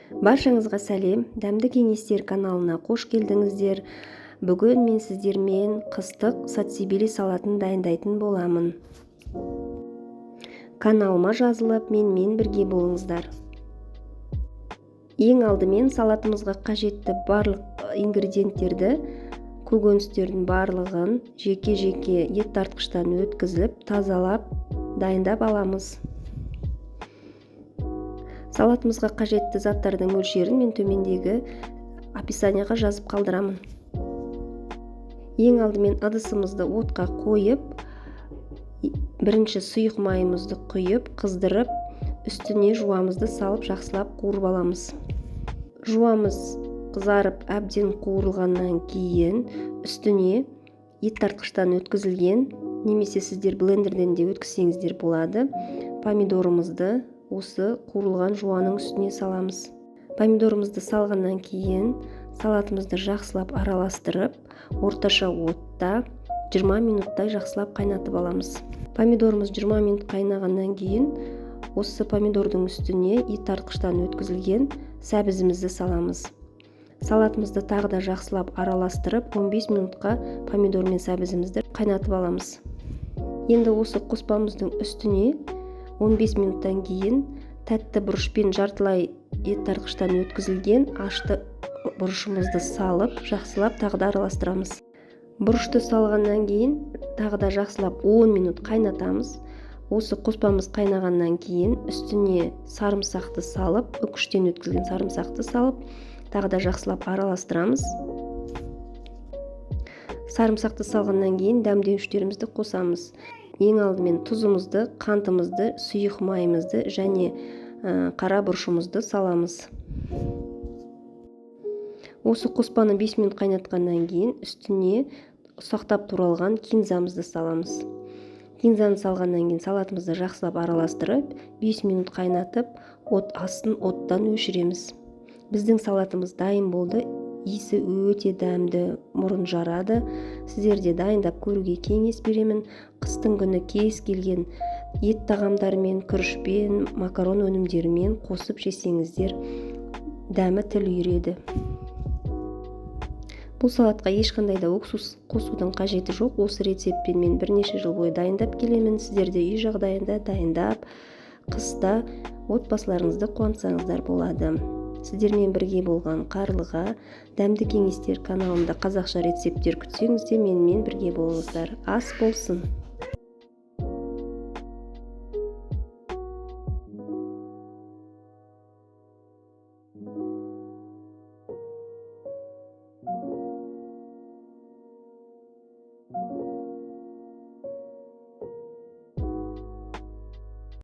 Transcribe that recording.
Баршаңызға сәлем, Дәмді кеңестер каналына қош келдіңіздер. Бүгін мен сіздермен қыстық сацибили салатын дайындайтын боламын. Каналыма жазылып, менімен бірге болыңыздар. Ең алдымен салатымызға қажетті барлық ингредиенттерді, көкөністердің барлығын жеке-жеке ет тартқыштан өткізіп, тазалап, дайындап аламыз. Салатымызға қажетті заттардың мөлшерін мен төмендегі описанияға жазып қалдырамын. Ең алдымен ыдысымызды отқа қойып, бірінші сұйық майымызды құйып, қыздырып, үстіне жуамызды салып, жақсылап қуырып аламыз. Жуамыз қызарып, әбден қуырылғаннан кейін үстіне ет тартқыштан өткізілген, немесе сіздер блендерден де өткізсеңіздер болады, помидорымызды осы қуырылған жуаның үстіне саламыз. Помидорымызды салғаннан кейін салатымызды жақсылап араластырып, орташа отта 20 минуттай жақсылап қайнатып аламыз. Помидорымыз 20 минут қайнағаннан кейін осы помидордың үстіне ет тартқыштан өткізілген сәбізімізді саламыз. Салатымызды тағы да жақсылап араластырып, 15 минутқа помидор мен сәбізімізді қайнатып аламыз. Енді осы қоспамыздың үстіне 15 минуттан кейін тәтті бұрышпен жартылай ет тартқыштан өткізілген ашты бұрышымызды салып, жақсылап тағы да араластырамыз. Бұрышты салғаннан кейін тағы да жақсылап 10 минут қайнатамыз. Осы қоспамыз қайнағаннан кейін үстіне сарымсақты салып, үкіштен өткізілген сарымсақты салып, тағы да жақсылап араластырамыз. Сарымсақты салғаннан кейін дәмдеуіштерімізді қосамыз. Ең алдымен тұзымызды, қантымызды, сұйық майымызды және қара бұрышымызды саламыз. Осы қоспаны 5 минут қайнатқаннан кейін үстіне ұсақтап туралған кинзамызды саламыз. Кинзаны салғаннан кейін салатымызды жақсылап араластырып, 5 минут қайнатып, астын оттан өшіреміз. Біздің салатымыз дайын болды. Иісі өте дәмді, мұрын жарады. Сіздерде дайындап көруге кеңес беремін. Қыстың күні кез келген ет тағамдарымен, күрішпен, макарон өнімдерімен қосып жесеңіздер, дәмі тіл үйіреді. Бұл салатқа ешқандай да уксус қосудың қажеті жоқ. Осы рецептпен мен бірнеше жыл бойы дайындап келемін. Сіздерде үй жағдайында дайындап, қыста отбасыларыңызды қуантсаңыздар болады. Сіздермен бірге болған Қарлыға. Дәмді кеңестер каналында қазақша рецепттер күтсеңіздер, менімен бірге болыңыздар. Ас болсын!